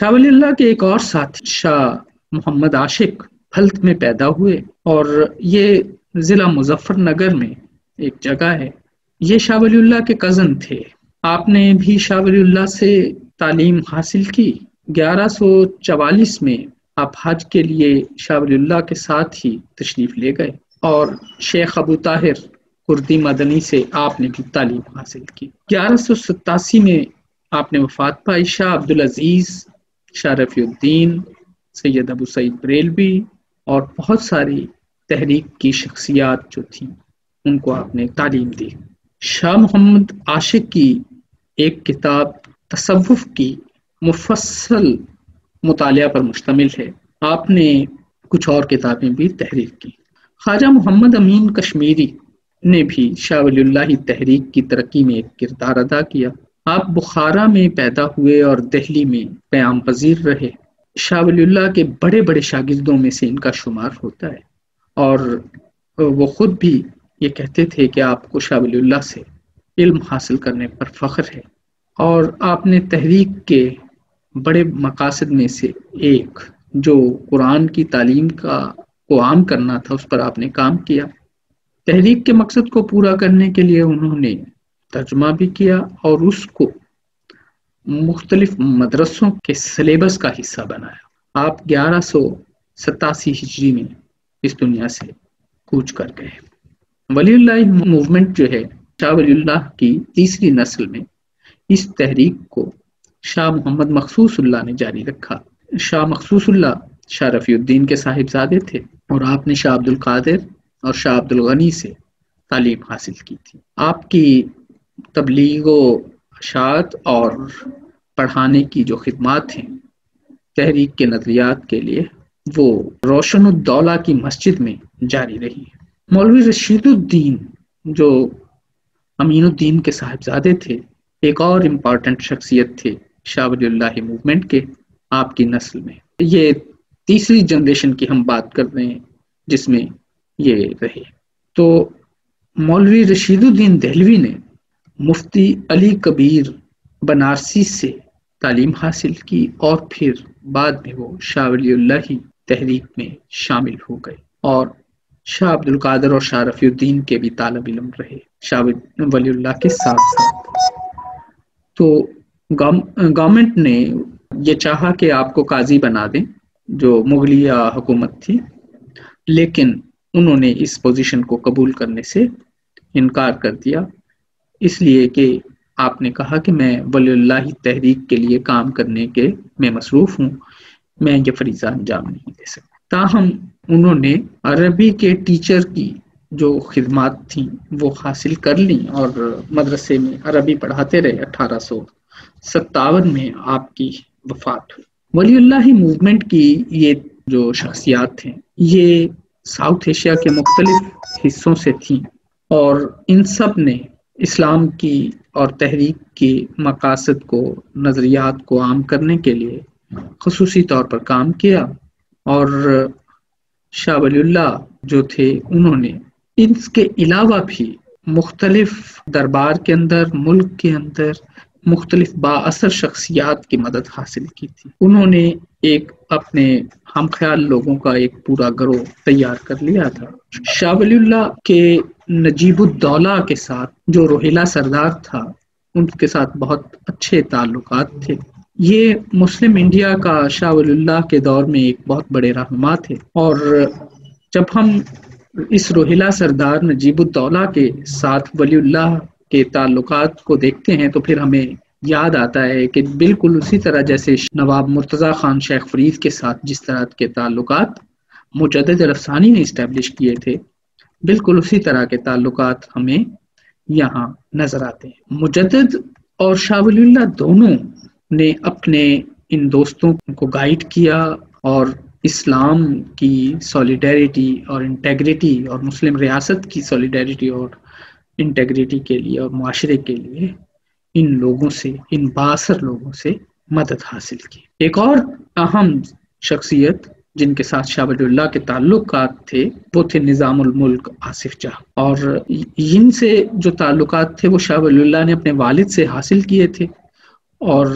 شاہ ولی اللہ کے ایک اور ساتھی شاہ محمد عاشق پھلت میں پیدا ہوئے، اور یہ ضلع مظفر نگر میں ایک جگہ ہے۔ یہ شاہ ولی اللہ کے کزن تھے۔ آپ نے بھی شاہ ولی اللہ سے تعلیم حاصل کی۔ 1144 میں آپ حج کے لیے شاہ ولی اللہ کے ساتھ ہی تشریف لے گئے، اور شیخ ابو طاہر کردی مدنی سے آپ نے بھی تعلیم حاصل کی۔ 1187 میں آپ نے وفات پائی۔ شاہ عبدالعزیز، شاہ رفیع الدین، سید ابو سعید بریلوی اور بہت ساری تحریک کی شخصیات جو تھیں ان کو آپ نے تعلیم دی۔ شاہ محمد عاشق کی ایک کتاب تصوف کی مفصل مطالعہ پر مشتمل ہے۔ آپ نے کچھ اور کتابیں بھی تحریر کی۔ خواجہ محمد امین کشمیری نے بھی شاہ ولی اللہ تحریک کی ترقی میں ایک کردار ادا کیا۔ آپ بخارا میں پیدا ہوئے اور دہلی میں قیام پذیر رہے۔ شاہ ولی اللہ کے بڑے بڑے شاگردوں میں سے ان کا شمار ہوتا ہے، اور وہ خود بھی یہ کہتے تھے کہ آپ کو شاہ ولی اللہ سے علم حاصل کرنے پر فخر ہے، اور آپ نے تحریک کے بڑے مقاصد میں سے ایک جو قرآن کی تعلیم کو عام کرنا تھا اس پر آپ نے کام کیا۔ تحریک کے مقصد کو پورا کرنے کے لیے انہوں نے ترجمہ بھی کیا اور اس کو مختلف مدرسوں کے سلیبس کا حصہ بنایا۔ آپ 1187 ہجری میں اس دنیا سے کوچ کر گئے۔ ولی اللہ موومنٹ جو ہے شاہ ولی اللہ کی تیسری نسل میں، اس تحریک کو شاہ محمد مخصوص اللہ نے جاری رکھا۔ شاہ مخصوص اللہ شاہ رفیع الدین کے صاحبزادے تھے، اور آپ نے شاہ عبد القادر اور شاہ عبد الغنی سے تعلیم حاصل کی تھی۔ آپ کی تبلیغ و اشاعت اور پڑھانے کی جو خدمات ہیں تحریک کے نظریات کے لیے، وہ روشن الدولہ کی مسجد میں جاری رہی۔ مولوی رشید الدین جو امین الدین کے صاحبزادے تھے، ایک اور امپورٹنٹ شخصیت تھے شاہ ولی اللہ موومنٹ کے، آپ کی نسل میں۔ یہ تیسری جنریشن کی ہم بات کر رہے ہیں جس میں یہ رہے۔ تو مولوی رشید الدین دہلوی نے مفتی علی کبیر بنارسی سے تعلیم حاصل کی، اور پھر بعد میں وہ شاہ ولی اللہ تحریک میں شامل ہو گئے، اور شاہ عبد القادر اور شاہ رفیع الدین کے بھی طالب علم رہے شاہ ولی اللہ کے ساتھ ساتھ۔ تو گورنمنٹ نے یہ چاہا کہ آپ کو قاضی بنا دیں، جو مغلیہ حکومت تھی، لیکن انہوں نے اس پوزیشن کو قبول کرنے سے انکار کر دیا، اس لیے کہ آپ نے کہا کہ میں ولی اللہ تحریک کے لیے کام کرنے کے میں مصروف ہوں، میں یہ فریضہ انجام نہیں دے سکتا۔ تاہم انہوں نے عربی کے ٹیچر کی جو خدمات تھیں وہ حاصل کر لیں، اور مدرسے میں عربی پڑھاتے رہے۔ 1857 میں آپ کی وفات ہوئی۔ ولی اللہ موومنٹ کی یہ جو شخصیات ہیں یہ ساؤتھ ایشیا کے مختلف حصوں سے تھیں، اور ان سب نے اسلام کی اور تحریک کے مقاصد کو، نظریات کو عام کرنے کے لیے خصوصی طور پر کام کیا۔ اور شاہ ولی اللہ جو تھے انہوں نے ان کے علاوہ بھی مختلف دربار کے اندر، ملک کے اندر مختلف بااثر شخصیات کی مدد حاصل کی تھی۔ انہوں نے ایک اپنے ہم خیال لوگوں کا ایک پورا گروہ تیار کر لیا تھا۔ شاہ ولی اللہ کے نجیب الدولہ کے ساتھ جو روہیلا سردار تھا ان کے ساتھ بہت اچھے تعلقات تھے۔ یہ مسلم انڈیا کا شاہ ولی اللہ کے دور میں ایک بہت بڑے رہنما تھے، اور جب ہم اس روہیلا سردار نجیب الدولہ کے ساتھ ولی اللہ کے تعلقات کو دیکھتے ہیں تو پھر ہمیں یاد آتا ہے کہ بالکل اسی طرح جیسے نواب مرتضی خان شیخ فرید کے ساتھ جس طرح کے تعلقات مجدد الافسانی نے اسٹیبلش کیے تھے، بالکل اسی طرح کے تعلقات ہمیں یہاں نظر آتے ہیں۔ مجدد اور شاہ ولی اللہ دونوں نے اپنے ان دوستوں کو گائیڈ کیا، اور اسلام کی سولیڈیرٹی اور انٹیگریٹی اور مسلم ریاست کی سولیڈیرٹی اور انٹیگریٹی کے لیے اور معاشرے کے لیے ان لوگوں سے، ان بااثر لوگوں سے مدد حاصل کی۔ ایک اور اہم شخصیت جن کے ساتھ شاہ ولی اللہ کے تعلقات تھے وہ تھے نظام الملک آصف جاہ، اور ان سے جو تعلقات تھے وہ شاہ ولی اللہ نے اپنے والد سے حاصل کیے تھے، اور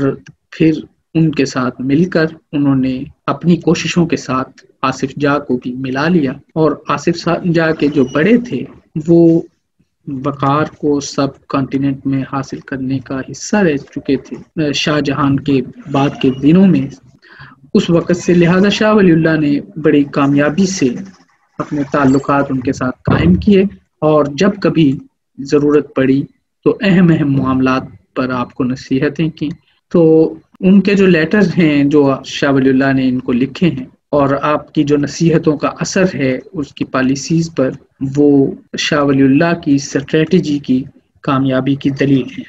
پھر ان کے ساتھ مل کر انہوں نے اپنی کوششوں کے ساتھ آصف جاہ کو بھی ملا لیا، اور آصف جاہ کے جو بڑے تھے وہ وقار کو سب کانٹیننٹ میں حاصل کرنے کا حصہ رہ چکے تھے شاہ جہان کے بعد کے دنوں میں اس وقت سے، لہذا شاہ ولی اللہ نے بڑی کامیابی سے اپنے تعلقات ان کے ساتھ قائم کیے، اور جب کبھی ضرورت پڑی تو اہم معاملات پر آپ کو نصیحتیں کی۔ تو ان کے جو لیٹرز ہیں جو شاہ ولی اللہ نے ان کو لکھے ہیں، اور آپ کی جو نصیحتوں کا اثر ہے اس کی پالیسیز پر، وہ شاہ ولی اللہ کی اسٹریٹجی کی کامیابی کی دلیل ہے۔